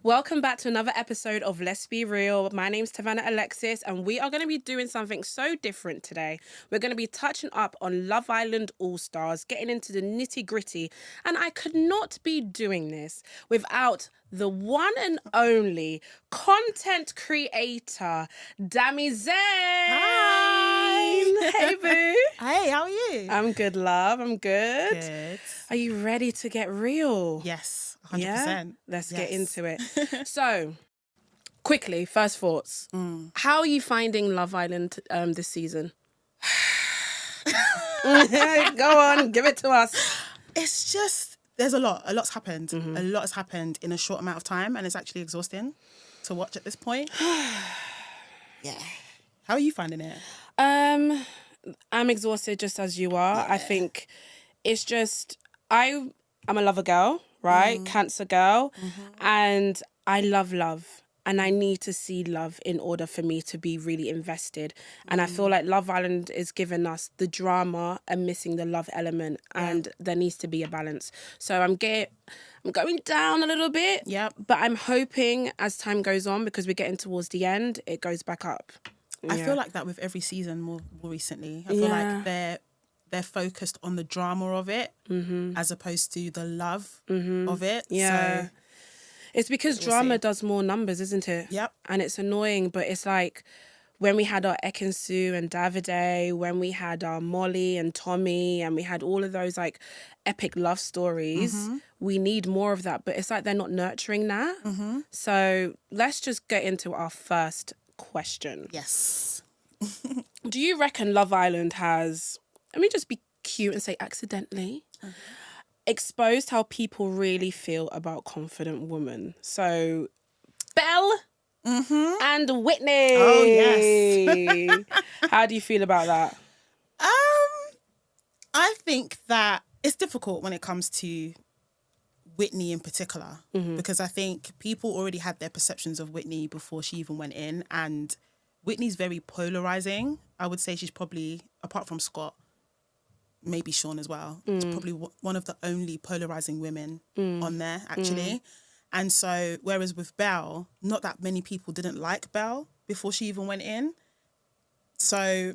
Welcome back to another episode of Let's Be Real. My name's Tavanah Alexis, and we are going to be doing something so different today. We're going to be touching up on Love Island All-Stars, getting into the nitty-gritty, and I could not be doing this without the one and only content creator, Dami, Zain. Hi. Hey, boo. Hey, how are you? I'm good, love. I'm good. Good. Are you ready to get real? Yes, 100%. Yeah? Let's get Yes. into it. So, quickly, first thoughts. How are you finding Love Island this season? Go on, give it to us. It's just, there's a lot. A lot's happened. A lot has happened in a short amount of time, and it's actually exhausting to watch at this point. Yeah. How are you finding it? I'm exhausted just as you are. Yeah. I think it's just, I'm a lover girl, right? Cancer girl. And I love love. And I need to see love in order for me to be really invested. And I feel like Love Island is giving us the drama and missing the love element. And there needs to be a balance. So I'm going down a little bit. Yep. But I'm hoping as time goes on, because we're getting towards the end, it goes back up. I feel like that with every season more recently. I feel like they're focused on the drama of it as opposed to the love of it. Yeah. So it's because drama does more numbers, isn't it? Yep. And it's annoying, but it's like when we had our Ekin-Su and Davide, when we had our Molly and Tommy, and we had all of those like epic love stories, we need more of that. But it's like they're not nurturing that. So let's just get into our first question. Yes. Do you reckon Love Island has, let me just be cute and say accidentally, exposed how people really feel about confident women? So, Belle and Whitney. Oh, yes. How do you feel about that? I think that it's difficult when it comes to Whitney in particular, because I think people already had their perceptions of Whitney before she even went in, and Whitney's very polarizing. I would say she's probably, apart from Scott, maybe Sean as well, it's probably one of the only polarizing women on there, actually. And so, whereas with Belle, not that many people didn't like Belle before she even went in. So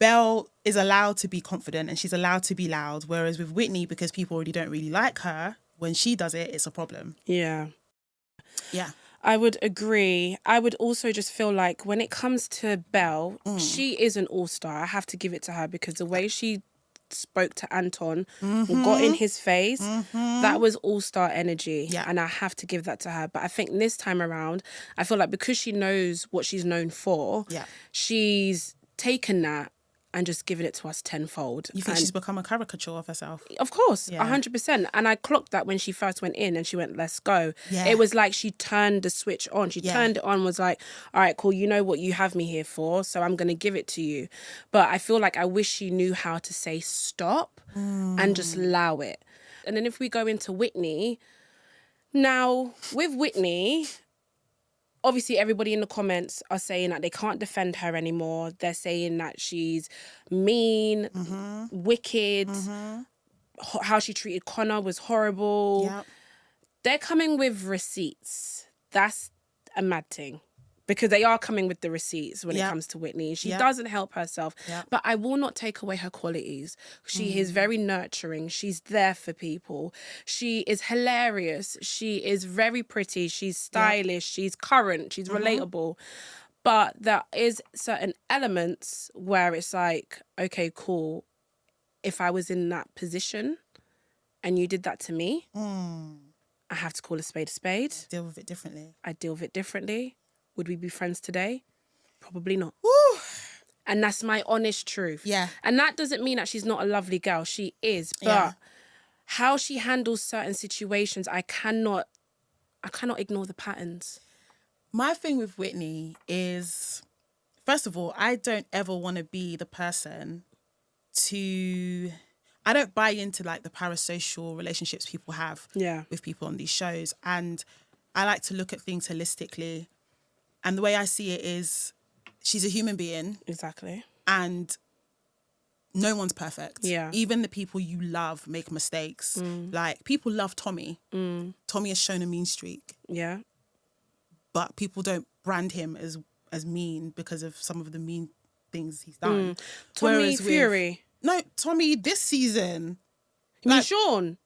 Belle is allowed to be confident and she's allowed to be loud, whereas with Whitney, because people already don't really like her, when she does it, it's a problem. Yeah. Yeah. I would agree. I would also just feel like when it comes to Belle, she is an all-star. I have to give it to her because the way she spoke to Anton, got in his face, that was all-star energy. Yeah. And I have to give that to her. But I think this time around, I feel like because she knows what she's known for, she's taken that and just given it to us tenfold. You think she's become a caricature of herself? Of course, Yeah. 100%. And I clocked that when she first went in and she went, let's go. Yeah. It was like she turned the switch on. She turned it on, was like, all right, cool, you know what you have me here for, so I'm going to give it to you. But I feel like I wish she knew how to say stop and just allow it. And then if we go into Whitney, now with Whitney, obviously, everybody in the comments are saying that they can't defend her anymore. They're saying that she's mean, wicked, how she treated Connor was horrible. Yep. They're coming with receipts. That's a mad thing. Because they are coming with the receipts when it comes to Whitney. She doesn't help herself. But I will not take away her qualities. She is very nurturing. She's there for people. She is hilarious. She is very pretty. She's stylish. She's current. She's relatable. But there is certain elements where it's like, okay, cool. If I was in that position and you did that to me, I have to call a spade a spade. Deal with it differently. I deal with it differently. Would we be friends today? Probably not. Woo! And that's my honest truth. Yeah. And that doesn't mean that she's not a lovely girl. She is. But how she handles certain situations, I cannot ignore the patterns. My thing with Whitney is, first of all, I don't ever want to be the person I don't buy into like the parasocial relationships people have with people on these shows. And I like to look at things holistically. And the way I see it is she's a human being. Exactly. And no one's perfect. Yeah. Even the people you love make mistakes. Like, people love Tommy. Tommy has shown a mean streak. Yeah. but people don't brand him as mean because of some of the mean things he's done. Tommy Fury. Tommy this season. You mean Sean?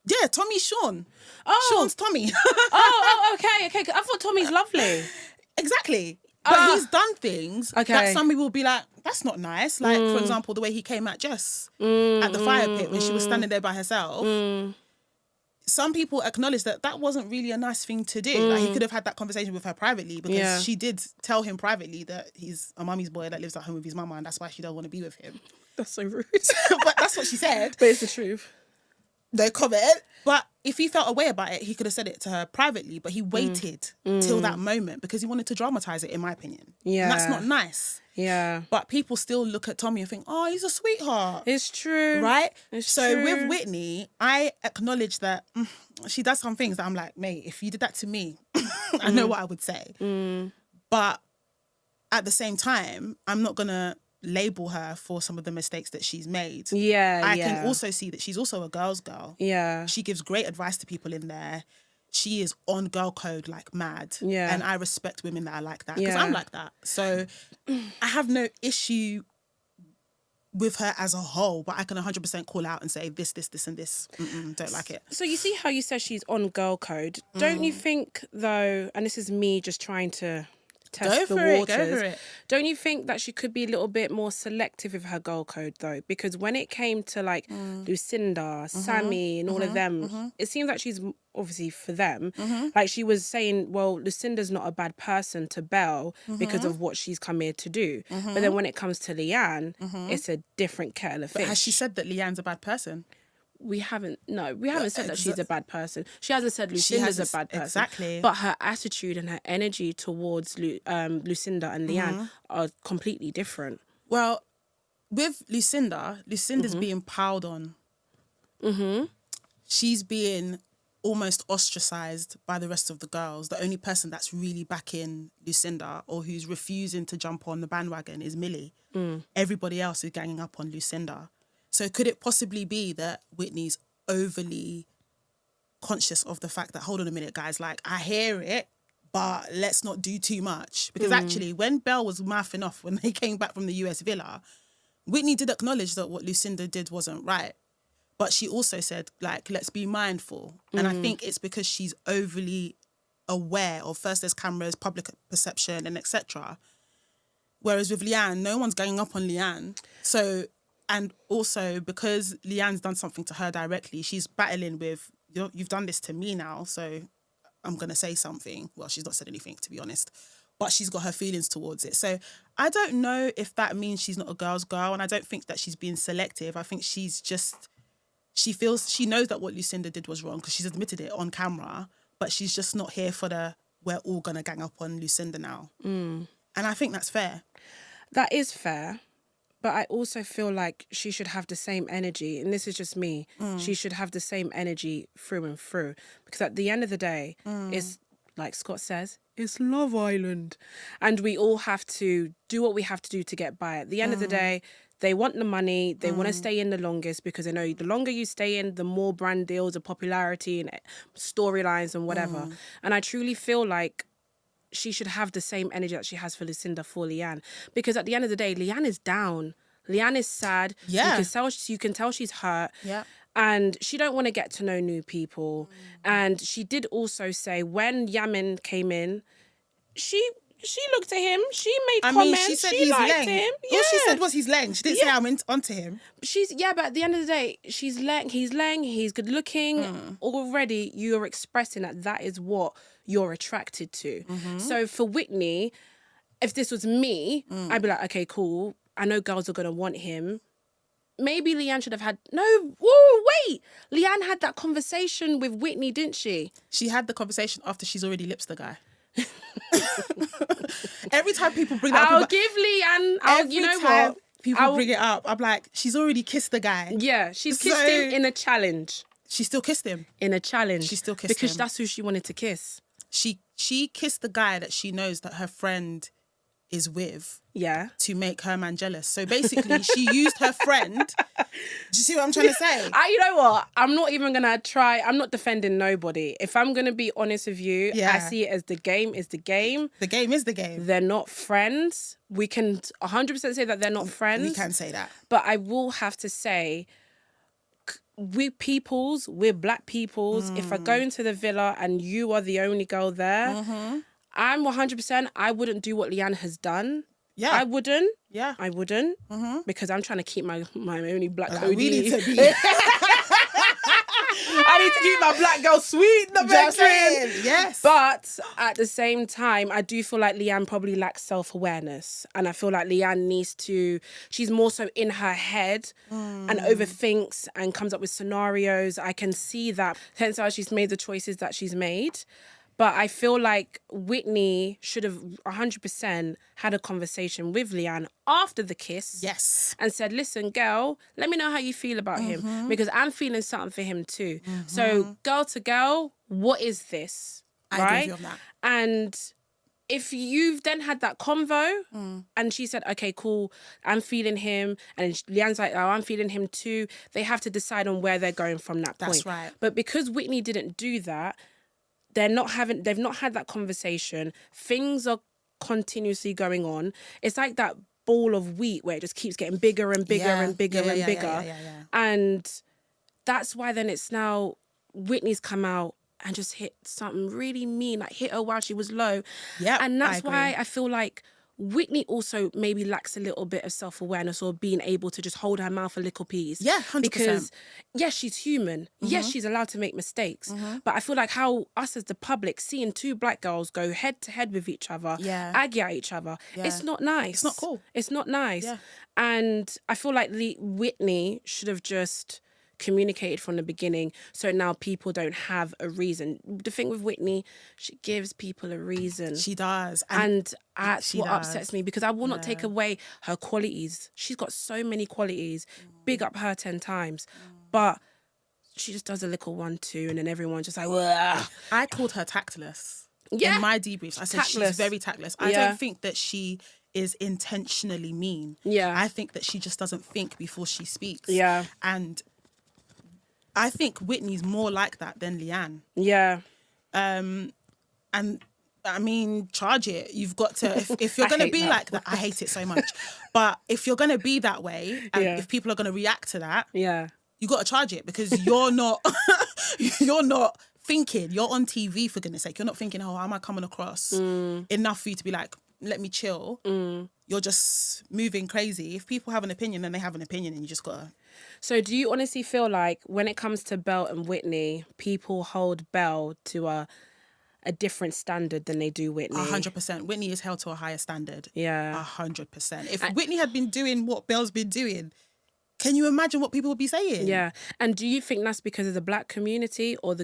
Yeah, Tommy's Sean. Oh. Sean's Tommy. Okay. I thought Tommy's lovely. Exactly. But he's done things that some people will be like, that's not nice. Like, for example, the way he came at Jess at the fire pit when she was standing there by herself. Some people acknowledge that wasn't really a nice thing to do. Like, he could have had that conversation with her privately because she did tell him privately that he's a mummy's boy that lives at home with his mama and that's why she don't want to be with him. That's so rude. But that's what she said. But it's the truth. No comment. But if he felt a way about it, he could have said it to her privately, but he waited till that moment because he wanted to dramatize it, in my opinion. Yeah. And that's not nice. Yeah. But people still look at Tommy and think, oh, he's a sweetheart. It's true. Right? It's so true. with Whitney, I acknowledge that she does some things that I'm like, mate, if you did that to me, I know what I would say. But at the same time, I'm not going to label her for some of the mistakes that she's made. I can also see that she's also a girl's girl. Yeah. She gives great advice to people in there. She is on girl code like mad. Yeah. And I respect women that are like that because I'm like that. So I have no issue with her as a whole, but I can 100% call out and say this, and this. Don't like it. So you see how you said she's on girl code. Don't you think though, and this is me just trying to test the waters. Go for it. Don't you think that she could be a little bit more selective with her girl code though? Because when it came to like Lucinda, Sammy and all of them, it seems like she's obviously for them. Like she was saying, well, Lucinda's not a bad person to Belle because of what she's come here to do. But then when it comes to Leanne, it's a different kettle of fish. But has she said that Leanne's a bad person? We haven't said that she's a bad person. She hasn't said Lucinda's a bad person. Exactly. But her attitude and her energy towards Lucinda and Leanne are completely different. Well, with Lucinda's being piled on. She's being almost ostracized by the rest of the girls. The only person that's really backing Lucinda or who's refusing to jump on the bandwagon is Millie. Everybody else is ganging up on Lucinda. So could it possibly be that Whitney's overly conscious of the fact that, hold on a minute, guys, like, I hear it, but let's not do too much? Because actually, when Belle was mouthing off when they came back from the US villa, Whitney did acknowledge that what Lucinda did wasn't right. But she also said, like, let's be mindful. And I think it's because she's overly aware of, first there's cameras, public perception, and etc. Whereas with Leanne, no one's ganging up on Leanne. So... And also, because Leanne's done something to her directly, she's battling with, you've done this to me now, so I'm going to say something. Well, she's not said anything, to be honest. But she's got her feelings towards it. So I don't know if that means she's not a girl's girl, and I don't think that she's being selective. I think she's just... She knows that what Lucinda did was wrong because she's admitted it on camera, but she's just not here for the, we're all going to gang up on Lucinda now. And I think that's fair. That is fair. But I also feel like she should have the same energy, and this is just me, she should have the same energy through and through. Because at the end of the day, it's, like Scott says, it's Love Island. And we all have to do what we have to do to get by. At the end of the day, they want the money, they want to stay in the longest because they know the longer you stay in, the more brand deals, the popularity and storylines and whatever. And I truly feel like she should have the same energy that she has for Lucinda for Leanne. Because at the end of the day, Leanne is down. Leanne is sad. Yeah. You can tell she's hurt. Yeah. And she don't want to get to know new people. And she did also say when Yamin came in, she looked at him. She made comments. She said she he's liked leng. him. All she said was he's leng. She didn't say I'm onto him. But at the end of the day, she's leng. He's leng. He's good looking. Already, you're expressing that is what you're attracted to. So for Whitney, if this was me, I'd be like, okay, cool. I know girls are gonna want him. Maybe Leanne should have had... No, whoa, wait. Leanne had that conversation with Whitney, didn't she? She had the conversation after she's already lips the guy. Every time people bring that up... Give Leanne... you know what? People bring it up, I'm like, she's already kissed the guy. Yeah, she's kissed him in a challenge. She still kissed him. In a challenge. She still kissed him. Because that's who she wanted to kiss. She kissed the guy that she knows that her friend is with Yeah. to make her man jealous. So basically, she used her friend. Do you see what I'm trying to say? You know what? I'm not even going to try. I'm not defending nobody. If I'm going to be honest with you, I see it as the game is the game. The game is the game. They're not friends. We can 100% say that they're not friends. We can say that. But I will have to say, we're black peoples. If I go into the villa and you are the only girl there, I'm 100%, I wouldn't do what Leanne has done. Yeah. I wouldn't. Yeah. I wouldn't. Because I'm trying to keep my only black OG. We need to be... I need to keep my black girl sweet in the bedroom. Yes. But at the same time, I do feel like Leanne probably lacks self-awareness. And I feel like Leanne she's more so in her head and overthinks and comes up with scenarios. I can see that. Hence how she's made the choices that she's made. But I feel like Whitney should have 100% had a conversation with Leanne after the kiss. Yes. And said, listen, girl, let me know how you feel about him. Because I'm feeling something for him too. So girl to girl, what is this? I agree with you on that. And if you've then had that convo and she said, okay, cool, I'm feeling him. And Leanne's like, oh, I'm feeling him too. They have to decide on where they're going from that point. That's right. But because Whitney didn't do that, they've not had that conversation. Things are continuously going on. It's like that ball of wheat where it just keeps getting bigger and bigger and bigger and bigger. And that's why then it's now Whitney's come out and just hit something really mean, like hit her while she was low. Yeah, and that's why I feel like Whitney also maybe lacks a little bit of self-awareness or being able to just hold her mouth a little piece. Yeah, 100%. Because, yes, she's human. Yes, she's allowed to make mistakes. But I feel like how us as the public, seeing two black girls go head-to-head with each other, argue at each other, it's not nice. It's not cool. It's not nice. Yeah. And I feel like Whitney should have just communicated from the beginning so now people don't have a reason. The thing with Whitney, she gives people a reason. She does. And that's what upsets me because I will not take away her qualities. She's got so many qualities. Big up her 10 times. But she just does a little 1-2 and then everyone's just like, wah. I called her tactless. Yeah. In my debriefs, I said Tactless. she's very tactless. I don't think that she is intentionally mean. Yeah. I think that she just doesn't think before she speaks. Yeah. And I think Whitney's more like that than Leanne. Yeah. And I mean, charge it. You've got to, if you're going to be like that, I hate it so much. But if you're going to be that way, and if people are going to react to that, you got to charge it because you're not, you're not thinking. You're on TV, for goodness sake. You're not thinking, oh, how am I coming across enough for you to be like, let me chill. You're just moving crazy. If people have an opinion, then they have an opinion and you just got to... So do you honestly feel like when it comes to Belle and Whitney, people hold Belle to a different standard than they do Whitney? 100%. Whitney is held to a higher standard. Yeah. 100%. If Whitney had been doing what Belle's been doing, can you imagine what people would be saying? Yeah. And do you think that's because of the black community or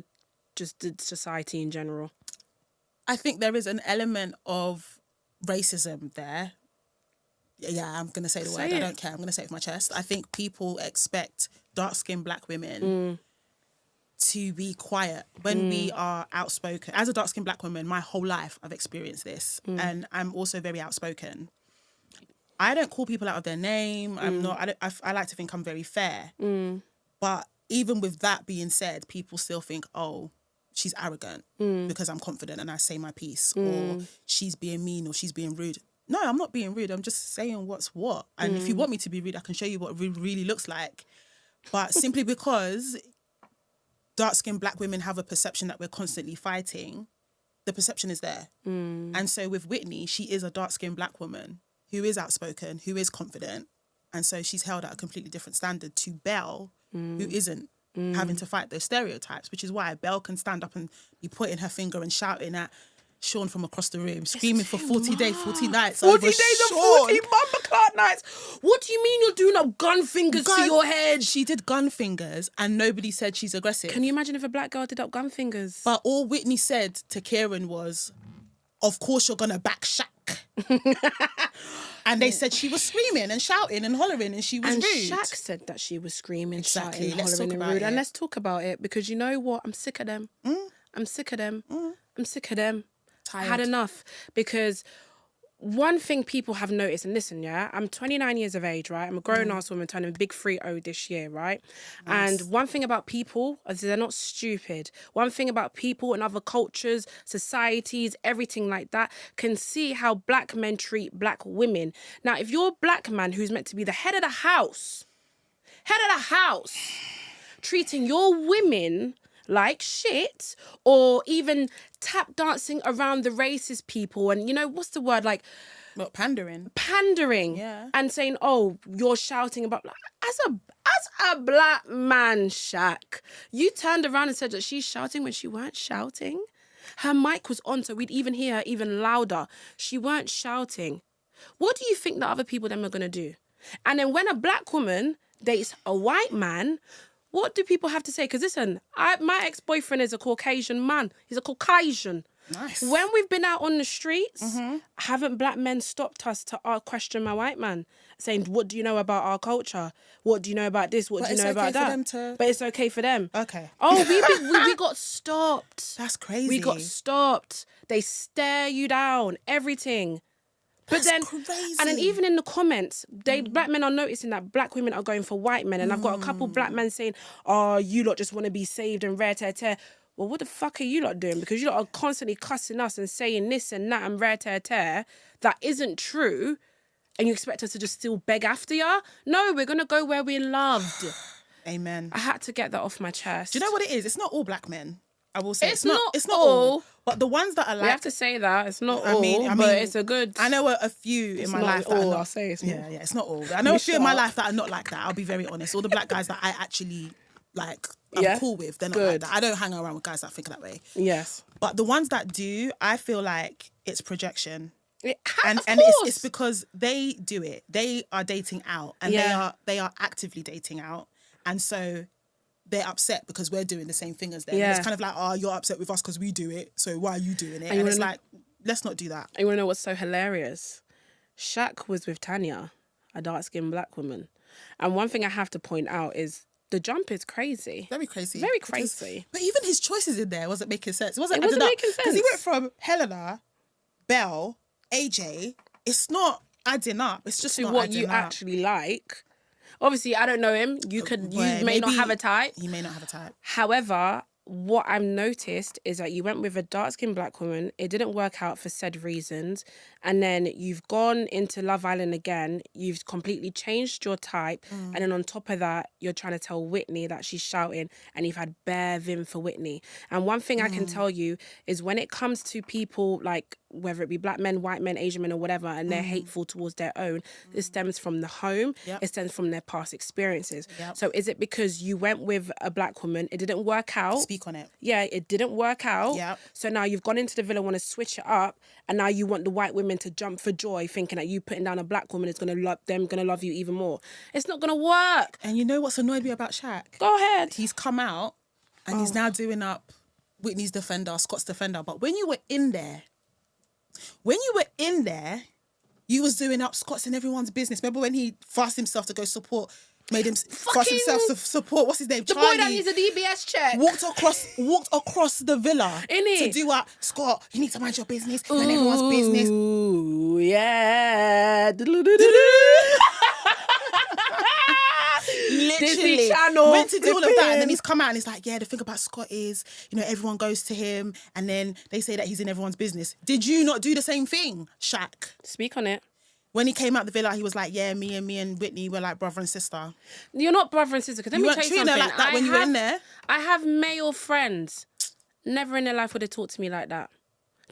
just the society in general? I think there is an element of racism there. Yeah, I'm going to say the word. I don't care. I'm going to say it with my chest. I think people expect dark-skinned black women to be quiet when we are outspoken. As a dark-skinned black woman, my whole life I've experienced this. And I'm also very outspoken. I don't call people out of their name. I'm not. I like to think I'm very fair. But even with that being said, people still think, oh, she's arrogant because I'm confident and I say my piece. Or she's being mean or she's being rude. No, I'm not being rude. I'm just saying what's what. And if you want me to be rude, I can show you what rude really looks like. But simply because dark-skinned black women have a perception that we're constantly fighting, the perception is there. And so with Whitney, she is a dark-skinned black woman who is outspoken, who is confident. And so she's held at a completely different standard to Belle, who isn't having to fight those stereotypes, which is why Belle can stand up and be pointing her finger and shouting at Sean from across the room, screaming for 40 days, 40 nights. 40 days and 40 Mama Clark nights. What do you mean you're doing up gun fingers to your head? She did gun fingers and nobody said she's aggressive. Can you imagine if a black girl did up gun fingers? But all Whitney said to Kieran was, of course you're going to back Shaq. And they said she was screaming and shouting and hollering and she was rude. And Shaq said that she was screaming, shouting, hollering and rude. And let's talk about it because you know what? I'm sick of them. I'm sick of them. I'm sick of them. Tired. I had enough because one thing people have noticed, and listen, yeah, I'm 29 years of age, right? I'm a grown-ass woman turning a big 3-0 this year, right? Nice. And one thing about people is they're not stupid. One thing about people in other cultures, societies, everything like that, can see how black men treat black women. Now, if you're a black man who's meant to be the head of the house, treating your women like shit, or even tap dancing around the racist people, and you know what's the word, like what, pandering, yeah, and saying, oh, you're shouting about, as a black man, Shaq, you turned around and said that she's shouting when she weren't shouting. Her mic was on, so we'd even hear her even louder. She weren't shouting. What do you think the other people then are gonna do? And then when a black woman dates a white man, what do people have to say? Because listen, my ex-boyfriend is a Caucasian man. He's a Caucasian. Nice. When we've been out on the streets, haven't black men stopped us to question my white man? Saying, what do you know about our culture? What do you know about this? What do you know about that? But it's okay for them. Okay. Oh, we got stopped. That's crazy. We got stopped. They stare you down. Everything. But then, crazy. And then even in the comments, black men are noticing that black women are going for white men. And I've got a couple black men saying, oh, you lot just want to be saved and rare tear tear. Well, what the fuck are you lot doing? Because you lot are constantly cussing us and saying this and that and rare tear tear that isn't true. And you expect us to just still beg after ya? No, we're going to go where we're loved. Amen. I had to get that off my chest. Do you know what it is? It's not all black men. I will say it's not all. But the ones that are like, we have to say that it's not all. I mean, but it's a good. I know a few in my life. All, I'll say it's not. Yeah, it's not all. I know a few in my life that are not like that. I'll be very honest. All the black guys that I actually like, I'm cool with. They're not like that. I don't hang around with guys that think that way. Yes. But the ones that do, I feel like it's projection. And it's because they do it. They are dating out, and they are actively dating out, and so they're upset because we're doing the same thing as them. Yeah. And it's kind of like, oh, you're upset with us because we do it, so why are you doing it? And it's like, let's not do that. And you want to know what's so hilarious? Shaq was with Tanya, a dark-skinned black woman. And one thing I have to point out is the jump is crazy. Very crazy. Very crazy. But even his choices in there wasn't making sense. It wasn't making sense. Because he went from Helena, Belle, AJ. It's not adding up. It's just to not what adding you up. Actually like. Obviously, I don't know him. You may not have a type. He may not have a type. However, what I've noticed is that you went with a dark-skinned black woman. It didn't work out for said reasons. And then you've gone into Love Island again. You've completely changed your type. And then on top of that, you're trying to tell Whitney that she's shouting, and you've had bare vim for Whitney. And one thing I can tell you is when it comes to people like, whether it be black men, white men, Asian men or whatever, and they're hateful towards their own, it stems from the home. It stems from their past experiences. So is it because you went with a black woman, it didn't work out? Speak on it. Yeah, it didn't work out. So now you've gone into the villa, want to switch it up, and now you want the white women to jump for joy, thinking that you putting down a black woman is going to love you even more. It's not going to work. And you know what's annoyed me about Shaq? Go ahead. He's come out and he's now doing up Whitney's defender, Scott's defender. But when you were in there, you was doing up Scott's in everyone's business. Remember when he forced himself to go support, made him force himself to support, what's his name? The Charlie, boy that needs a DBS check. Walked across the villa to do up, Scott, you need to mind your business and everyone's business. Ooh, yeah. Literally went to do all of that, and then he's come out and he's like, yeah, the thing about Scott is, everyone goes to him and then they say that he's in everyone's business. Did you not do the same thing, Shaq? Speak on it. When he came out the villa, he was like, yeah, me and Whitney were like brother and sister. You're not brother and sister, because let me tell you something. Like that when you were in there. I have male friends. Never in their life would they talk to me like that.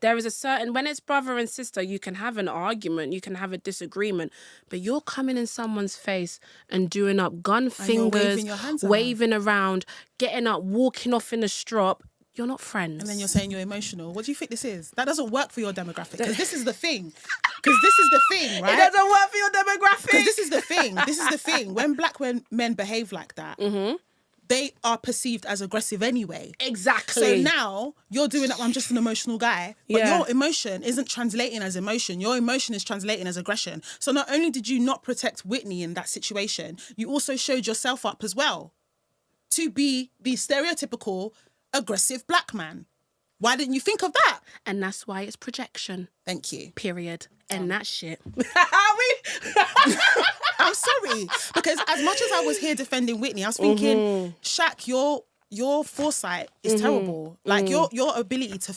There is a certain, when it's brother and sister, you can have an argument, you can have a disagreement, but you're coming in someone's face and doing up gun fingers, waving around, getting up, walking off in the strop. You're not friends. And then you're saying you're emotional. What do you think this is? That doesn't work for your demographic. Because this is the thing. Right? It doesn't work for your demographic. Because this is the thing. When black men behave like that, they are perceived as aggressive anyway. Exactly. So now you're doing that. I'm just an emotional guy. But your emotion isn't translating as emotion. Your emotion is translating as aggression. So not only did you not protect Whitney in that situation, you also showed yourself up as well to be the stereotypical aggressive black man. Why didn't you think of that? And that's why it's projection. Thank you. Period. And that shit. I'm sorry. Because as much as I was here defending Whitney, I was thinking, Shaq, your foresight is terrible. Like your ability to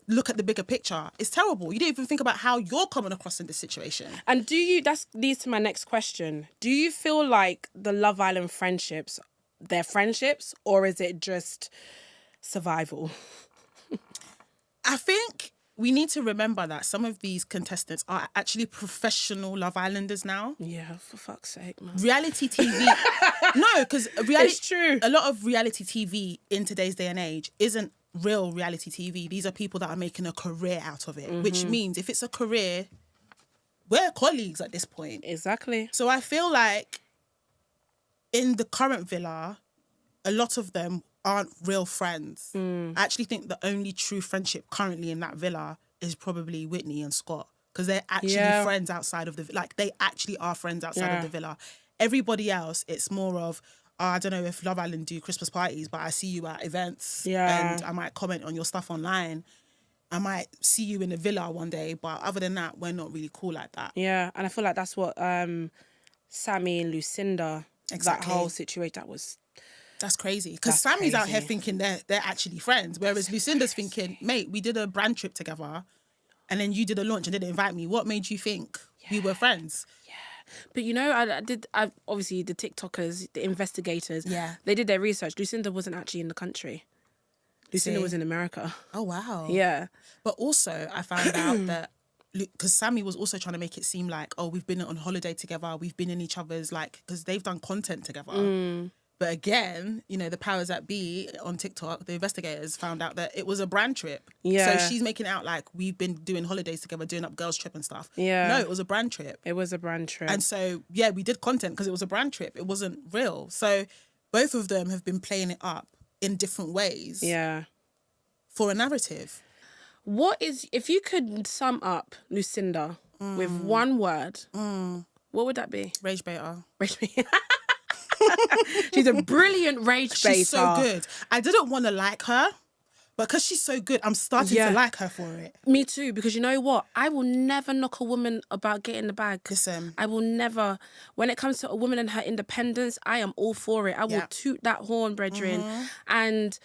look at the bigger picture is terrible. You didn't even think about how you're coming across in this situation. And that leads to my next question. Do you feel like the Love Island friendships, they're friendships, or is it just survival? I think we need to remember that some of these contestants are actually professional Love Islanders now. Yeah, for fuck's sake, man. Reality TV. No, because it's true. A lot of reality TV in today's day and age isn't real reality TV. These are people that are making a career out of it, which means if it's a career, we're colleagues at this point. Exactly. So I feel like in the current villa, a lot of them aren't real friends. I actually think the only true friendship currently in that villa is probably Whitney and Scott, because they're actually friends outside of the they actually are friends outside of the villa. Everybody else, it's more of, I don't know if Love Island do Christmas parties, but I see you at events and I might comment on your stuff online. I might see you in the villa one day, but other than that, we're not really cool like that. Yeah, and I feel like that's what Sammy and Lucinda, that whole situation, that's crazy. Because Sammy's out here thinking they're actually friends, whereas Lucinda's thinking, mate, we did a brand trip together and then you did a launch and didn't invite me. What made you think we were friends? Yeah. But you know, I obviously the TikTokers, the investigators, they did their research. Lucinda wasn't actually in the country. Lucinda was in America. Oh, wow. Yeah. But also I found out that, because Sammy was also trying to make it seem like, oh, we've been on holiday together, we've been in each other's, because they've done content together. But again, you know, the powers that be on TikTok, the investigators found out that it was a brand trip. Yeah. So she's making it out like we've been doing holidays together, doing up girls trip and stuff. Yeah. No, it was a brand trip. It was a brand trip. And so, yeah, we did content because it was a brand trip. It wasn't real. So both of them have been playing it up in different ways. Yeah. For a narrative. If you could sum up Lucinda with one word, what would that be? Rage baiter. Rage baiter. She's a brilliant rage baiter. She's so good. I didn't want to like her, but because she's so good, I'm starting to like her for it. Me too, because you know what? I will never knock a woman about getting the bag. Listen. I will never. When it comes to a woman and her independence, I am all for it. I will toot that horn, brethren. And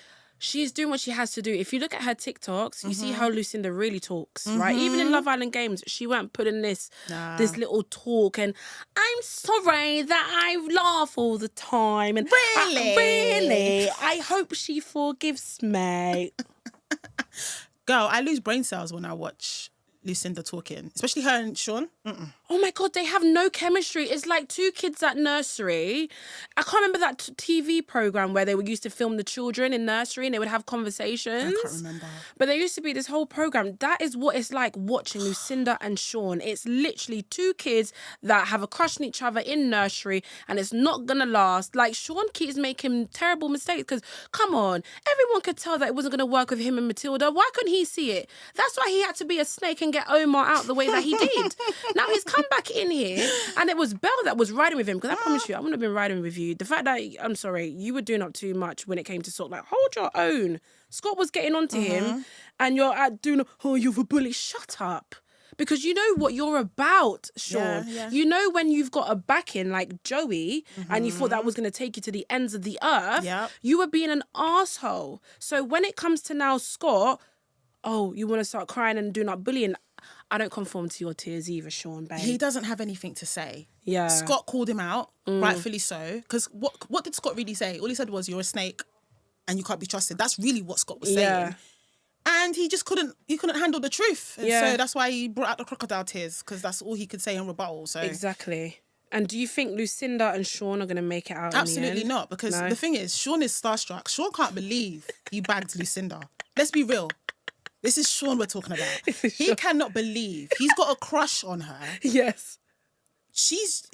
she's doing what she has to do. If you look at her TikToks, you see how Lucinda really talks, right? Even in Love Island games, she weren't putting this little talk and I'm sorry that I laugh all the time. And Really? I hope she forgives me. Girl, I lose brain cells when I watch Lucinda talking, especially her and Sean. Oh my God, they have no chemistry. It's like two kids at nursery. I can't remember that TV program where they used to film the children in nursery and they would have conversations. I can't remember. But there used to be this whole program. That is what it's like watching Lucinda and Sean. It's literally two kids that have a crush on each other in nursery and it's not gonna last. Like Sean keeps making terrible mistakes because, come on, everyone could tell that it wasn't gonna work with him and Matilda. Why couldn't he see it? That's why he had to be a snake and get Omar out the way that he did. Now he's come back in here and it was Belle that was riding with him, because I promise you I wouldn't have been riding with you. The fact that, I'm sorry, you were doing up too much when it came to sort of like, hold your own. Scott was getting onto him and you're doing, oh, you're a bully. Shut up. Because you know what you're about, Sean. Yeah. You know when you've got a backing like Joey and you thought that was going to take you to the ends of the earth, you were being an asshole. So when it comes to now Scott, oh, you want to start crying and doing up bullying, I don't conform to your tears either, Sean, babe. He doesn't have anything to say. Yeah. Scott called him out, rightfully so. Because what did Scott really say? All he said was, you're a snake and you can't be trusted. That's really what Scott was saying. And he just couldn't handle the truth. And so that's why he brought out the crocodile tears, because that's all he could say in rebuttal. So exactly. And do you think Lucinda and Sean are going to make it out? Absolutely not, because the thing is, Sean is starstruck. Sean can't believe he bagged Lucinda. Let's be real. This is Sean we're talking about. He cannot believe. He's got a crush on her. Yes. She's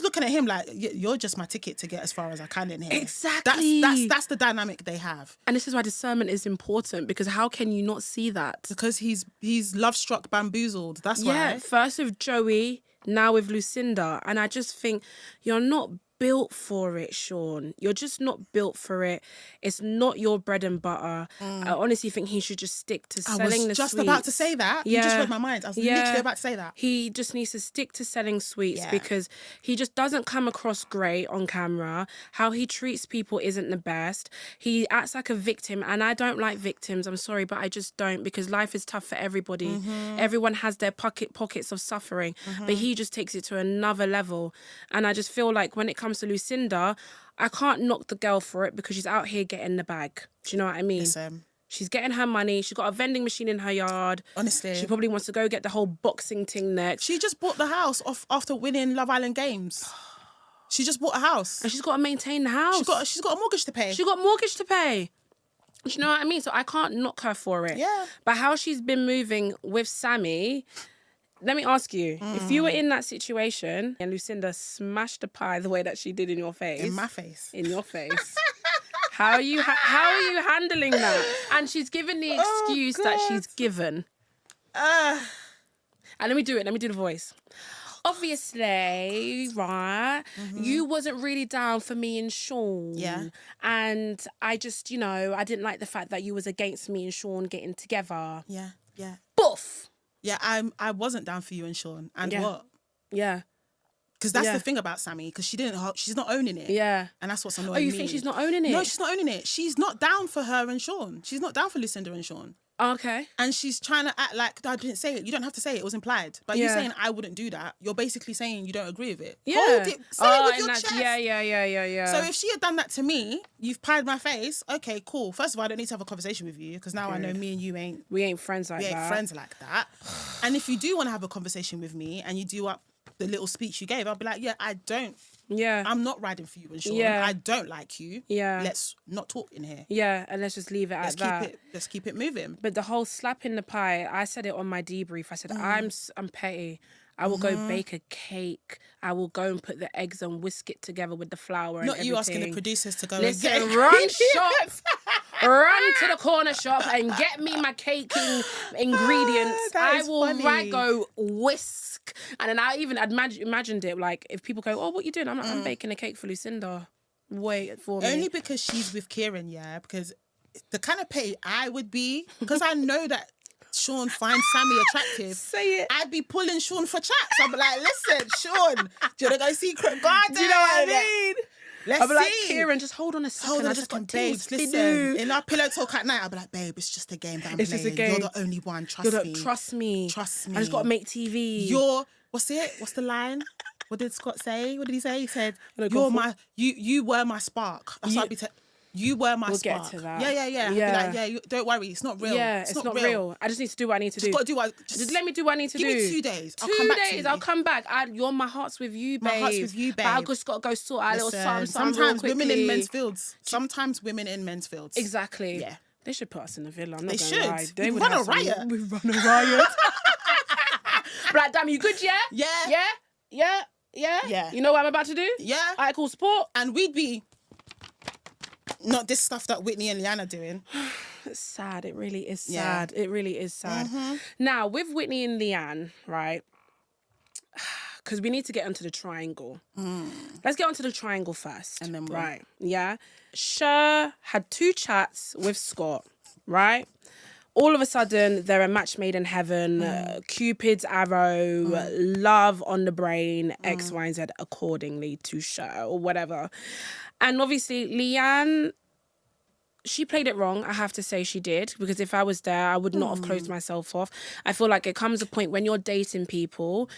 looking at him like, you're just my ticket to get as far as I can in here. Exactly. That's the dynamic they have. And this is why discernment is important, because how can you not see that? Because he's love-struck, bamboozled. That's why. Yeah, first with Joey, now with Lucinda. And I just think you're not built for it, Sean. You're just not built for it. It's not your bread and butter. I honestly think he should just stick to selling the sweets. I was just about to say that. You just read my mind. I was literally about to say that. He just needs to stick to selling sweets because he just doesn't come across great on camera. How he treats people isn't the best. He acts like a victim, and I don't like victims. I'm sorry, but I just don't, because life is tough for everybody. Everyone has their pockets of suffering, but he just takes it to another level. And I just feel like when it comes to Lucinda, I can't knock the girl for it because she's out here getting the bag. Do you know what I mean? She's getting her money. She's got a vending machine in her yard. Honestly. She probably wants to go get the whole boxing thing next. She just bought the house off after winning Love Island Games. She just bought a house. And she's got to maintain the house. She's got a mortgage to pay. She got mortgage to pay. Do you know what I mean? So I can't knock her for it. Yeah. But how she's been moving with Sammy... Let me ask you, if you were in that situation and Lucinda smashed the pie the way that she did in your face. In my face. In your face. How are you handling that? And she's given the excuse that she's given. And let me do it. Let me do the voice. Obviously, right, you wasn't really down for me and Sean. Yeah. And I just, I didn't like the fact that you was against me and Sean getting together. Yeah, yeah. Boof! Yeah, I wasn't down for you and Sean. And what? Yeah. Because that's the thing about Sammy, because she's not owning it. Yeah. And that's what's annoying me. Oh, you think she's not owning it? No, she's not owning it. She's not down for her and Sean. She's not down for Lucinda and Sean. Okay. And she's trying to act like, I didn't say it. You don't have to say it. It was implied. But you saying, I wouldn't do that, you're basically saying you don't agree with it. Yeah. Hold it. Say it with your chest. Yeah. So if she had done that to me, you've pied my face, okay, cool. First of all, I don't need to have a conversation with you, because now I know me and you ain't... We ain't friends like that. We ain't friends like that. And if you do want to have a conversation with me and you do up the little speech you gave, I'll be like, I don't. Yeah. I'm not riding for you and Sean. Yeah. I don't like you. Yeah. Let's not talk in here. Yeah, and let's just leave it at that. Let's keep it moving. But the whole slap in the pie, I said it on my debrief. I said, I'm petty. I will go bake a cake. I will go and put the eggs and whisk it together with the flour and everything. Not you asking the producers to go Listen, and get run shop. Run to the corner shop and get me my caking ingredients. I will go whisk. And then I even imagined it, like, if people go, oh, what you doing? I'm like, I'm baking a cake for Lucinda. Wait for me. Only because she's with Kieran, yeah? Because the kind of petty I would be, because I know that Sean finds Sammy attractive. Say it. I'd be pulling Sean for chats. I'd be like, listen, Sean, do you want to go Secret Garden? Do you know what I mean? Let's be like, Kieran, just hold on a second. Hold on I a just second, got things babes. to Listen, do. in our pillow talk at night, I'll be like, babe, it's just a game that I'm playing. Just a game. You're the only one. Trust me. Trust me. Trust me. I just got to make TV. What's the line? What did Scott say? What did he say? He said, you were my spark. That's what I'd be you were my spark. We'll get to that. Yeah. I'd be like, don't worry, it's not real. Yeah, it's not real. I just need to do what I need to do. Got to do just let me do what I need to do. Give me 2 days. I'll come back. My heart's with you, babe. My heart's with you, babe. But I just got to go sort out a little something Sometimes real women quickly. Sometimes women in men's fields. Exactly. Yeah. They should put us in the villa. I'm They not should. gonna lie. We've run a riot. We've run a riot. But like, damn, you good, yeah? Yeah. You know what I'm about to do? Yeah. All right, cool, support. And we'd be not this stuff that Whitney and Leanne are doing. It's sad. It really is sad. It really is sad. Now, with Whitney and Leanne, right? Because we need to get onto the triangle. Let's get onto the triangle first. And then right. Yeah. Cher had 2 chats with Scott, right? All of a sudden, they're a match made in heaven, Cupid's arrow, love on the brain, X, Y, and Z accordingly to Cher or whatever. And obviously, Leanne, she played it wrong. I have to say she did, because if I was there, I would not have closed myself off. I feel like it comes a point when you're dating people,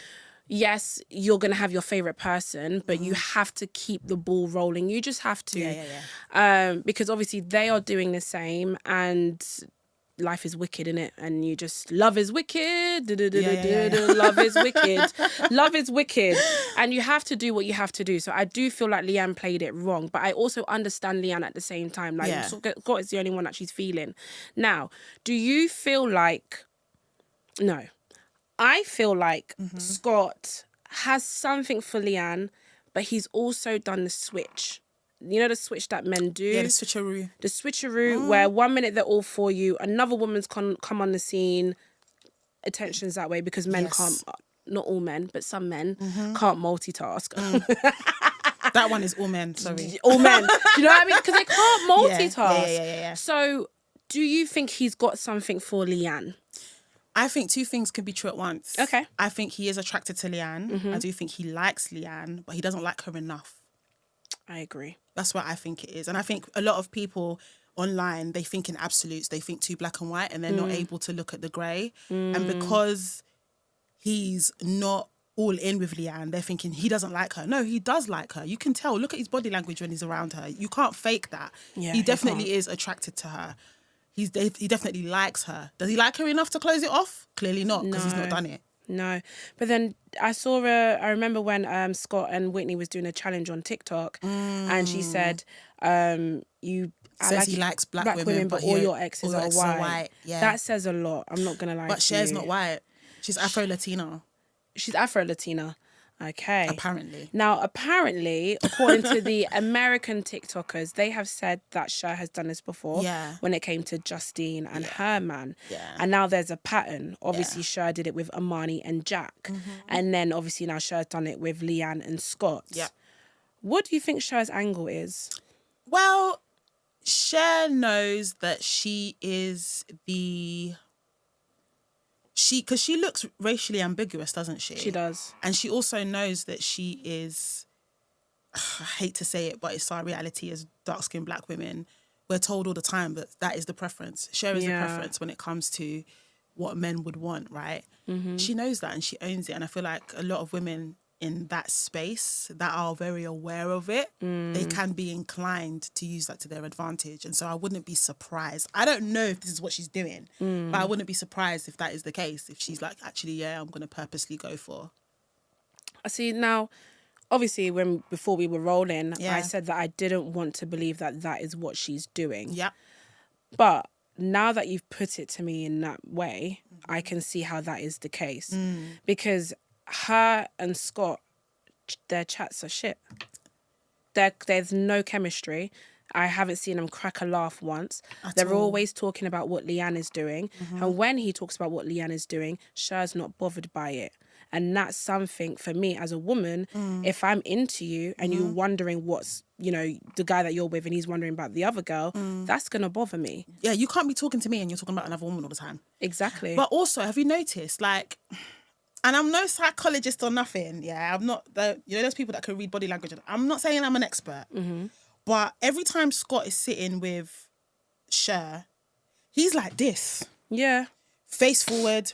yes, you're going to have your favourite person, but you have to keep the ball rolling. You just have to. Yeah. Because obviously they are doing the same, and life is wicked, innit? And you just, love is wicked. Love is wicked. Love is wicked. And you have to do what you have to do. So I do feel like Leanne played it wrong, but I also understand Leanne at the same time. Like, Scott is the only one that she's feeling. Now, do you feel like... No. I feel like Scott has something for Leanne, but he's also done the switch. You know the switch that men do? Yeah, the switcheroo. The switcheroo, where 1 minute they're all for you, another woman's come on the scene, attention's that way, because men can't, not all men, but some men can't multitask. That one is all men, sorry. All men. Do you know what I mean? Because they can't multitask. Yeah. So do you think he's got something for Leanne? I think two things can be true at once. Okay. I think he is attracted to Leanne. Mm-hmm. I do think he likes Leanne, but he doesn't like her enough. I agree. That's what I think it is. And I think a lot of people online, they think in absolutes. They think too black and white, and they're not able to look at the grey. And because he's not all in with Leanne, they're thinking he doesn't like her. No, he does like her. You can tell. Look at his body language when he's around her. You can't fake that. Yeah, he definitely is attracted to her. He definitely likes her. Does he like her enough to close it off? Clearly not, because he's not done it. No. But then I remember when Scott and Whitney was doing a challenge on TikTok, and she said, he likes black women, but all your exes are white. Yeah. That says a lot. I'm not going to lie But to Cher's you. not white. She's Afro-Latina. She's Afro-Latina. Okay. Apparently. Now, according to the American TikTokers, they have said that Cher has done this before when it came to Justine and her man. Yeah. And now there's a pattern. Obviously, Cher did it with Amani and Jack. Mm-hmm. And then obviously now Cher's done it with Leanne and Scott. Yeah. What do you think Cher's angle is? Well, Cher knows that she is because she looks racially ambiguous, doesn't she? She does. And she also knows that she is, I hate to say it, but it's our reality as dark-skinned black women. We're told all the time that that is the preference. Cher is the preference when it comes to what men would want, right? Mm-hmm. She knows that and she owns it. And I feel like a lot of women in that space that are very aware of it, they can be inclined to use that to their advantage. And so I wouldn't be surprised. I don't know if this is what she's doing, but I wouldn't be surprised if that is the case. If she's like, actually, I'm going to purposely go for. I see now, obviously, before we were rolling, I said that I didn't want to believe that that is what she's doing. Yeah. But now that you've put it to me in that way, I can see how that is the case. Because her and Scott, their chats are shit. There's no chemistry. I haven't seen them crack a laugh once. They're always talking about what Leanne is doing. And when he talks about what Leanne is doing, Cher's not bothered by it. And that's something for me as a woman, if I'm into you and you're wondering what's, the guy that you're with and he's wondering about the other girl, that's going to bother me. Yeah, you can't be talking to me and you're talking about another woman all the time. Exactly. But also, have you noticed, and I'm no psychologist or nothing, I'm not, there's people that can read body language. I'm not saying I'm an expert, but every time Scott is sitting with Cher, he's like this. Yeah. Face forward,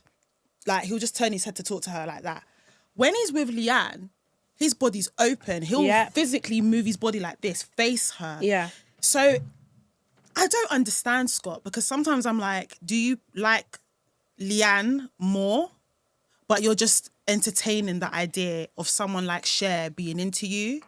he'll just turn his head to talk to her like that. When he's with Leanne, his body's open. He'll physically move his body like this, face her. Yeah. So I don't understand Scott, because sometimes I'm like, do you like Leanne more? But you're just entertaining the idea of someone like Cher being into you?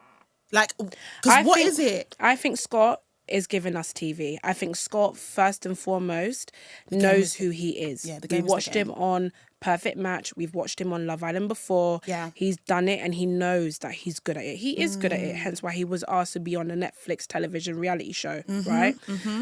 Because what is it? I think Scott is giving us TV. I think Scott, first and foremost, knows who he is. Yeah, we watched him on Perfect Match. We've watched him on Love Island before. Yeah. He's done it and he knows that he's good at it. He is good at it, hence why he was asked to be on a Netflix television reality show, right?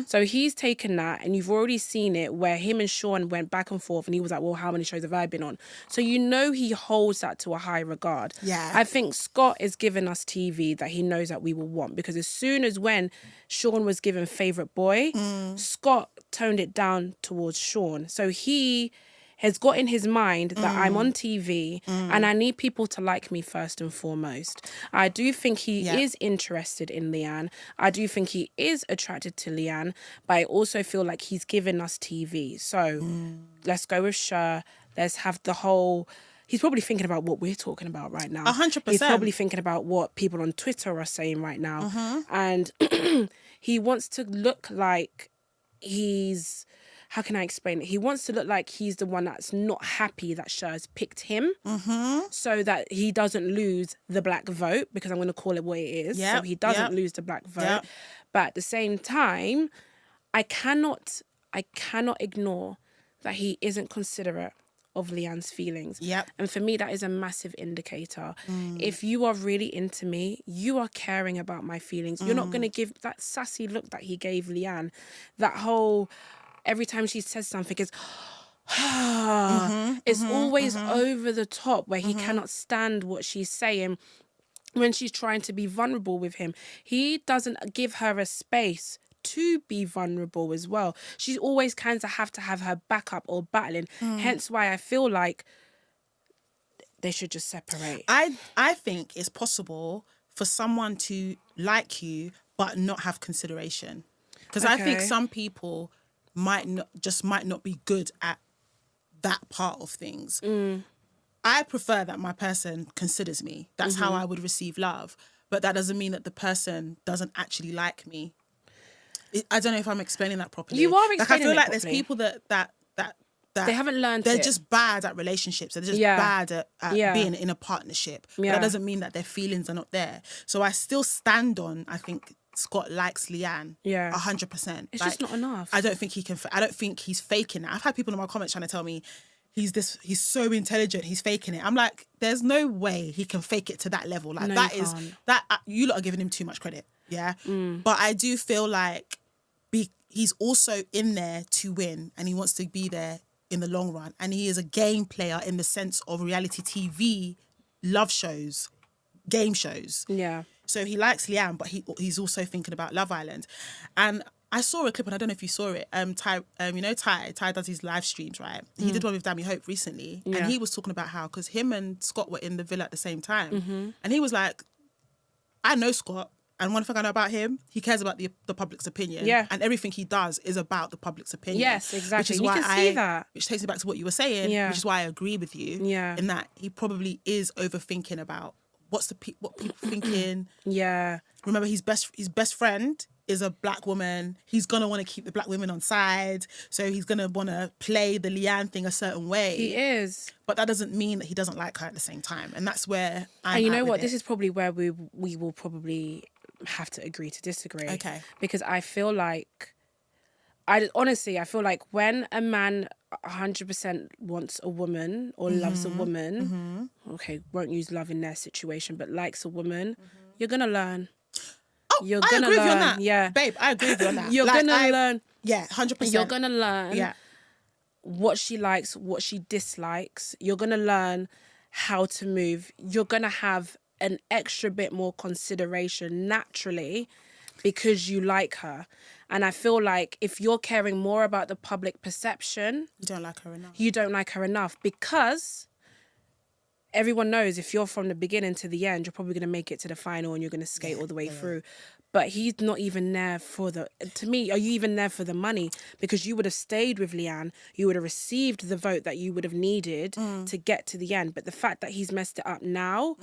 So he's taken that, and you've already seen it where him and Sean went back and forth and he was like, well, how many shows have I been on? So he holds that to a high regard. Yeah. I think Scott is giving us TV that he knows that we will want, because as soon as when Sean was given Favourite Boy, Scott toned it down towards Sean. So he has got in his mind that I'm on TV and I need people to like me first and foremost. I do think he is interested in Leanne. I do think he is attracted to Leanne, but I also feel like he's given us TV. So let's go with Cher. Let's have the whole... He's probably thinking about what we're talking about right now. 100%. He's probably thinking about what people on Twitter are saying right now. And he wants to look like he's... How can I explain it? He wants to look like he's the one that's not happy that Cher's picked him, so that he doesn't lose the black vote, because I'm going to call it what it is. So he doesn't lose the black vote. But at the same time, I cannot ignore that he isn't considerate of Leanne's feelings. And for me, that is a massive indicator. If you are really into me, you are caring about my feelings. You're not going to give that sassy look that he gave Leanne. That whole... Every time she says something, it's always over the top, where he cannot stand what she's saying. when she's trying to be vulnerable with him. He doesn't give her a space to be vulnerable as well. She always kind of have to have her backup or battling. Hence why I feel like they should just separate. I think it's possible for someone to like you but not have consideration. Because I think some people might not be good at that part of things. I prefer that my person considers me. That's how I would receive love. But that doesn't mean that the person doesn't actually like me. I don't know if I'm explaining that properly. You are explaining I feel like properly. there's people that they haven't learned they're it. just bad at relationships. They're just bad at being in a partnership. But that doesn't mean that their feelings are not there. So I still stand on, I think Scott likes Leanne 100%. It's just not enough. I don't think I don't think he's faking it. I've had people in my comments trying to tell me he's so intelligent, he's faking it. I'm like, there's no way he can fake it to that level. Like, No, you lot are giving him too much credit. Yeah. But I do feel like he's also in there to win, and he wants to be there in the long run. And he is a game player in the sense of reality TV, love shows, game shows. Yeah. So he likes Leanne, but he's also thinking about Love Island. And I saw a clip, and I don't know if you saw it. Ty does his live streams, right? He did one with Dami Hope recently, and he was talking about how, because him and Scott were in the villa at the same time, and he was like, I know Scott, and one thing I know about him, he cares about the public's opinion, and everything he does is about the public's opinion. Yes, exactly. Which is you why can see that. Which takes me back to what you were saying, which is why I agree with you, in that he probably is overthinking about what people thinking. Yeah. Remember, his best friend is a black woman. He's gonna want to keep the black women on side, so he's gonna want to play the Leanne thing a certain way. He is, but that doesn't mean that he doesn't like her at the same time, and that's where I'm. And you know what? This is probably where we will probably have to agree to disagree. Okay. Because I feel like, I feel like when a man 100% wants a woman or loves a woman, okay, won't use love in their situation, but likes a woman, you're gonna learn. Oh, I agree with you on that. Yeah. Babe, I agree with you on that. You're gonna learn. Yeah, 100%. You're gonna learn what she likes, what she dislikes. You're gonna learn how to move. You're gonna have an extra bit more consideration naturally because you like her. And I feel like if you're caring more about the public perception, you don't like her enough. You don't like her enough, because everyone knows if you're from the beginning to the end, you're probably going to make it to the final and you're going to skate all the way through. But he's not even there to me, are you even there for the money? Because you would have stayed with Leanne, you would have received the vote that you would have needed to get to the end. But the fact that he's messed it up now,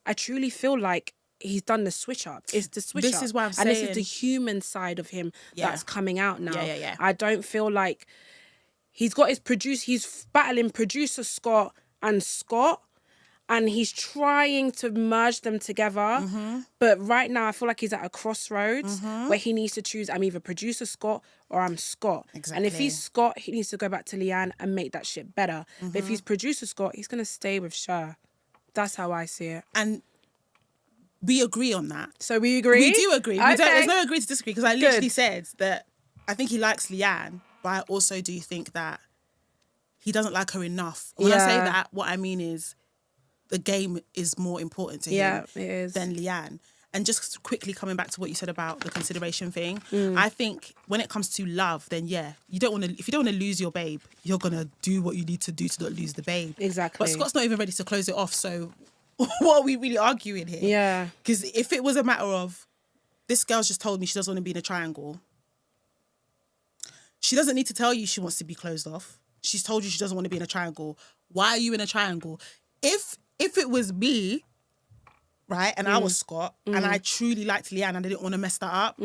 I truly feel like he's done the switch up. It's the switch up. This is what I'm saying. And this is the human side of him that's coming out now. Yeah. I don't feel like he's battling producer Scott, and he's trying to merge them together. But right now I feel like he's at a crossroads where he needs to choose, I'm either producer Scott or I'm Scott. Exactly. And if he's Scott, he needs to go back to Leanne and make that shit better. But if he's producer Scott, he's going to stay with Cher. That's how I see it. And we agree on that. So we agree? We do agree. Okay. There's no agree to disagree, because I literally said that I think he likes Leanne, but I also do think that he doesn't like her enough. When I say that, what I mean is the game is more important to him than Leanne. And just quickly coming back to what you said about the consideration thing, I think when it comes to love, then if you don't want to lose your babe, you're gonna do what you need to do to not lose the babe. Exactly. But Scott's not even ready to close it off, so what are we really arguing here? Yeah. Because if it was a matter of, this girl's just told me she doesn't want to be in a triangle, she doesn't need to tell you she wants to be closed off. She's told you she doesn't want to be in a triangle. Why are you in a triangle? If it was me, right, and I was Scott, and I truly liked Leanne and I didn't want to mess that up,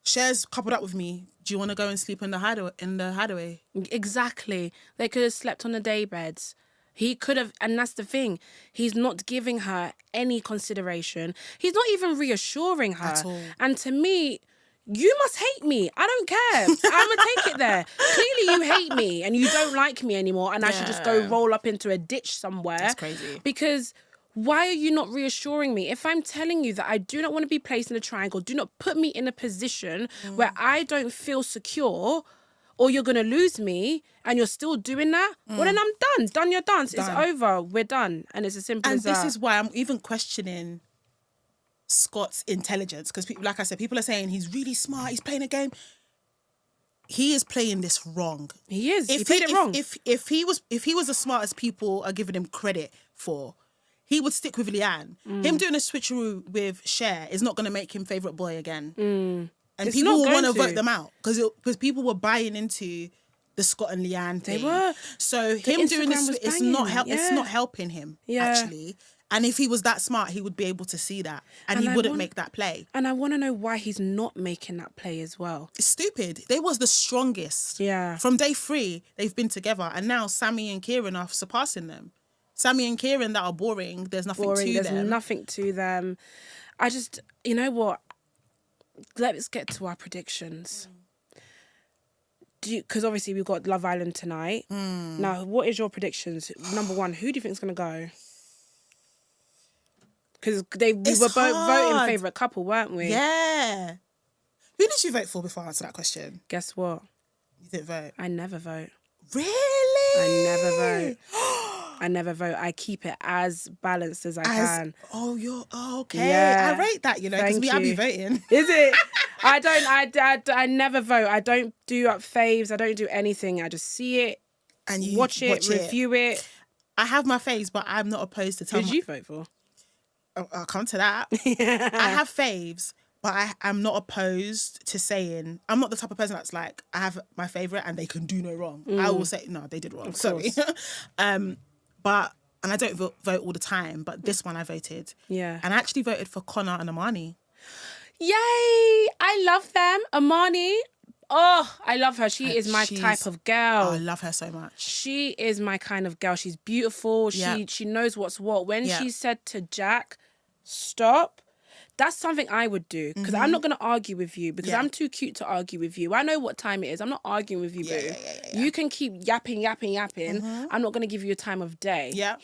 Cher's coupled up with me. Do you want to go and sleep in the hideaway? Exactly. They could have slept on the day beds. He could have, and that's the thing. He's not giving her any consideration. He's not even reassuring her. At all. And to me, you must hate me. I don't care. I'm going to take it there. Clearly you hate me and you don't like me anymore, and I should just go roll up into a ditch somewhere. That's crazy. Because why are you not reassuring me? If I'm telling you that I do not want to be placed in a triangle, do not put me in a position where I don't feel secure, or you're going to lose me, and you're still doing that, well, then I'm done. Done your dance. It's over. We're done. And it's as simple as that. And this is why I'm even questioning Scott's intelligence, because like I said, people are saying he's really smart, he's playing a game. He is playing this wrong. He is. He played it wrong. If he was as smart as people are giving him credit for, he would stick with Leanne. Him doing a switcheroo with Cher is not going to make him favourite boy again. And it's people will want to vote them out because people were buying into the Scott and Leanne thing. They were. So him doing this, it's not helping him actually. And if he was that smart, he would be able to see that, and he wouldn't make that play. And I want to know why he's not making that play as well. It's stupid. They was the strongest. Yeah. From day 3, they've been together, and now Sammy and Kieran are surpassing them. Sammy and Kieran that are boring. There's nothing to them. There's nothing to them. I just, you know what? Let's get to our predictions. Because obviously we've got Love Island tonight. Now, what is your predictions? Number 1, who do you think is going to go? Because we were both voting favourite couple, weren't we? Yeah. Who did you vote for before I answer that question? Guess what? You didn't vote. I never vote. Really? I never vote. I never vote. I keep it as balanced as I can. Oh, you're okay. Yeah. I rate that, because I be voting. Is it? I never vote. I don't do up faves. I don't do anything. I just see it, and you watch it, review it. I have my faves, but I'm not opposed to Who did you vote for? I'll come to that. I have faves, but I'm not opposed to saying, I'm not the type of person that's like, I have my favourite and they can do no wrong. I will say, no, they did wrong. Sorry. And I don't vote all the time, but this one I voted. Yeah. And I actually voted for Connor and Amani. Yay! I love them. Amani. Oh, I love her. She is my type of girl. Oh, I love her so much. She is my kind of girl. She's beautiful. She knows what's what. When she said to Jack, stop, that's something I would do. Because I'm not going to argue with you because I'm too cute to argue with you. I know what time it is. I'm not arguing with you, boo. You can keep yapping. I'm not going to give you a time of day. Yeah.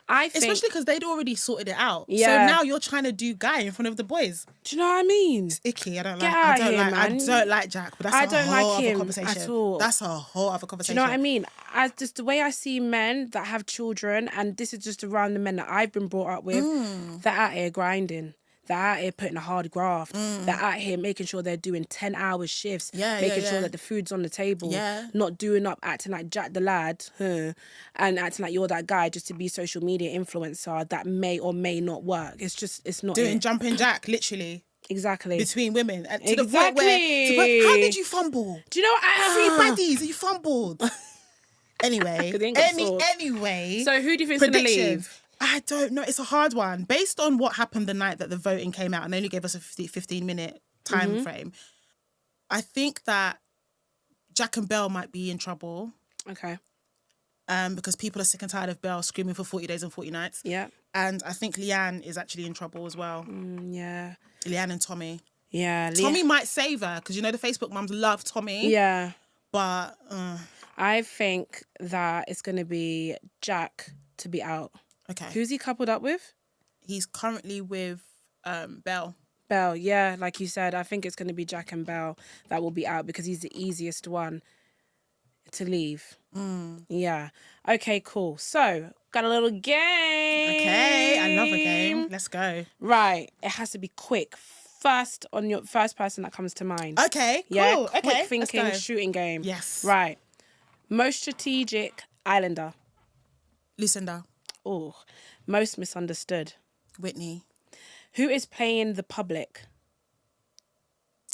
Especially because they'd already sorted it out. Yeah. So now you're trying to do guy in front of the boys. Do you know what I mean? It's icky. I don't like Jack, but that's a whole other conversation. At all. That's a whole other conversation. Do you know what I mean? As just the way I see men that have children, and this is just around the men that I've been brought up with, they're out here grinding. They're out here putting a hard graft. They're out here making sure they're doing 10-hour shifts, making sure that the food's on the table, not doing up, acting like Jack the lad, and acting like you're that guy just to be social media influencer that may or may not work. It's not doing jumping jack, literally. Exactly. Between women. And to the point where, how did you fumble? Do you know what? 3 baddies, you fumbled. Anyway. Anyway. So who do you think's going to leave? I don't know. It's a hard one. Based on what happened the night that the voting came out, and they only gave us a 15-minute time frame, I think that Jack and Belle might be in trouble. Okay. Because people are sick and tired of Belle screaming for 40 days and 40 nights. Yeah. And I think Leanne is actually in trouble as well. Yeah. Leanne and Tommy. Yeah. Tommy might save her because, the Facebook mums love Tommy. Yeah. But... I think that it's going to be Jack to be out. Okay. Who's he coupled up with? He's currently with Belle. Belle, yeah. Like you said, I think it's going to be Jack and Belle that will be out because he's the easiest one to leave. Yeah. Okay, cool. So, got a little game. Okay, I love a game. Let's go. Right. It has to be quick. First person that comes to mind. Okay, cool. Yeah, okay, quick thinking shooting game. Yes. Right. Most strategic islander. Lucinda. Oh, most misunderstood. Whitney. Who is playing the public?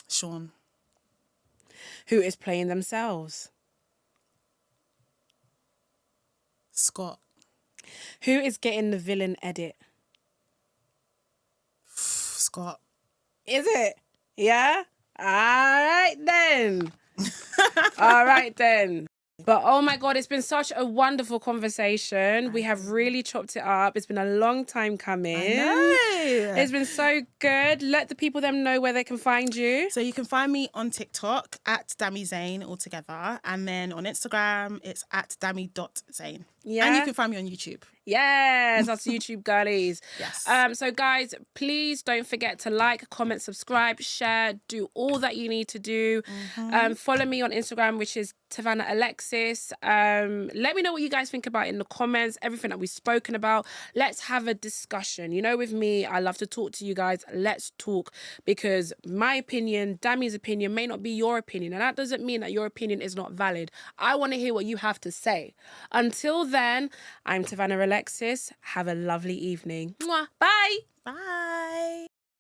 Sean. Who is playing themselves? Scott. Who is getting the villain edit? Scott. Is it? Yeah? All right then. All right then. But oh my God, it's been such a wonderful conversation. We have really chopped it up. It's been a long time coming. I know. It's been so good. Let the people them know where they can find you. So you can find me on TikTok at Dami Zain altogether. And then on Instagram, it's at Dami.Zain. Yeah. And you can find me on YouTube. Yes, that's YouTube girlies. Yes. So guys, please don't forget to like, comment, subscribe, share, do all that you need to do. Follow me on Instagram, which is Tavanah Alexis. Let me know what you guys think about in the comments, everything that we've spoken about. Let's have a discussion. You know, with me, I love to talk to you guys. Let's talk, because my opinion, Dami's opinion may not be your opinion. And that doesn't mean that your opinion is not valid. I want to hear what you have to say. Until then, I'm Tavanah Alexis. Have a lovely evening. Mwah. Bye. Bye.